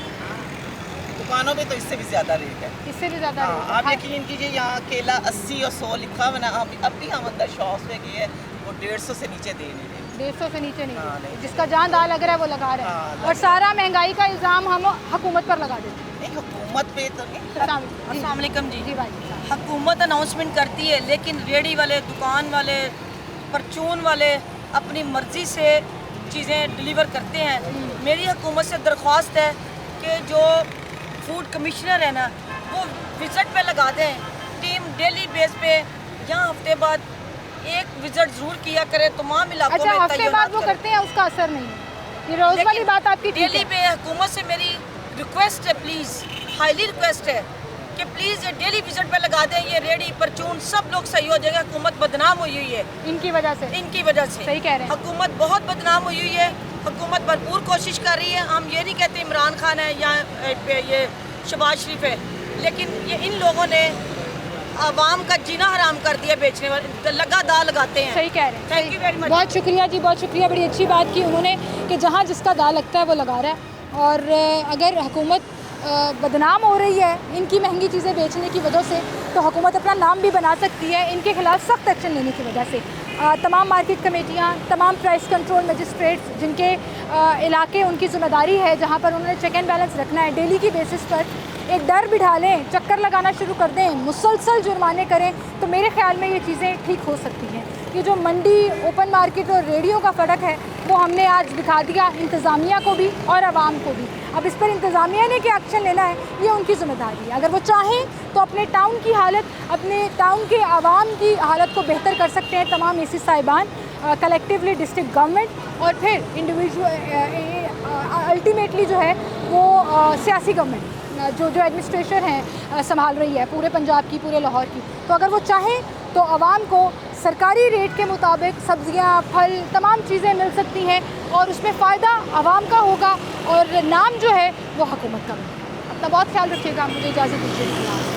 दुकानों में तो इससे भी ज़्यादा रेट है। इससे भी ज़्यादा? आप यकीन कीजिए, यहाँ केला 80 और 100 लिखा हुआ ना, अभी हम अंदर शॉप्स में गए, वो 150 से नीचे दे नहीं रहे। 150 से नीचे नहीं, जिसका जहाँ दाल लग रहा है वो लगा रहा है। और सारा महंगाई का इल्ज़ाम हम हुकूमत पर लगा देते हैं। नहीं, हुकूमत पे तो नहीं। अस्सलाम वालेकुम जी। जी भाई, हुकूमत अनाउंसमेंट करती है, लेकिन रेडी वाले, दुकान वाले, परचून वाले अपनी मर्ज़ी से चीज़ें डिलीवर करते हैं। मेरी हुकूमत से दरख्वास्त है कि जो फूड कमिश्नर है ना, वो विजिट पे लगा दें, टीम डेली बेस पे यहाँ हफ्ते बाद एक विजिट जरूर किया करें तमाम इलाकों अच्छा, में। हफ्ते बाद वो करते हैं, उसका असर नहीं है। ये रोज वाली बात आपकी ठीक डेली है। पे हुकूमत से मेरी रिक्वेस्ट है, प्लीज़ हाईली रिक्वेस्ट है कि प्लीज़ ये डेली विजिट पे लगा दें। ये रेडी परचून सब लोग सही हो जाएगा। हुकूमत बदनाम हुई है इनकी वजह से। इनकी वजह से सही कह रहे हैं। हुकूमत बहुत बदनाम हुई है। हुकूमत भरपूर कोशिश कर रही है। हम ये नहीं कहते इमरान खान है या ये शहबाज शरीफ है, लेकिन ये इन लोगों ने आवाम का जीना हराम कर दिया। बेचने वाले लगा दा लगाते हैं। सही कह रहे हैं। Thank you very much. बहुत शुक्रिया जी, बहुत शुक्रिया। बड़ी अच्छी बात की उन्होंने कि जहाँ जिसका दा लगता है वो लगा रहा है। और अगर हुकूमत बदनाम हो रही है इनकी महंगी चीज़ें बेचने की वजह से, तो हुकूमत अपना नाम भी बना सकती है इनके खिलाफ सख्त एक्शन लेने की वजह से। तमाम मार्केट कमेटियाँ, तमाम प्राइस कंट्रोल मजिस्ट्रेट्स जिनके इलाके उनकी ज़िम्मेदारी है, जहाँ पर उन्होंने चेक एंड बैलेंस रखना है, डेली की बेसिस पर एक डर बिठा लें, चक्कर लगाना शुरू कर दें, मुसलसल जुर्माने करें, तो मेरे ख्याल में ये चीज़ें ठीक हो सकती हैं। ये जो मंडी, ओपन मार्केट और रेडियो का फ़र्क है वो हमने आज दिखा दिया इंतज़ामिया को भी और आवाम को भी। अब इस पर इंतज़ामिया ने क्या एक्शन लेना है ये उनकी ज़िम्मेदारी है। अगर वो चाहें तो अपने टाउन की हालत, अपने टाउन के आवाम की हालत को बेहतर कर सकते हैं तमाम एसी साहिबान, कलेक्टिवली डिस्ट्रिक्ट गवर्नमेंट, और फिर इंडिविजुअल अल्टीमेटली जो है वो सियासी गवर्नमेंट जो एडमिनिस्ट्रेशन है संभाल रही है पूरे पंजाब की, पूरे लाहौर की। तो अगर वो चाहें तो आवाम को सरकारी रेट के मुताबिक सब्जियां, फल, तमाम चीज़ें मिल सकती हैं और उसमें फ़ायदा आवाम का होगा और नाम जो है वो हुकूमत का होगा। अपना बहुत ख्याल रखिएगा। मुझे इजाज़त दीजिए।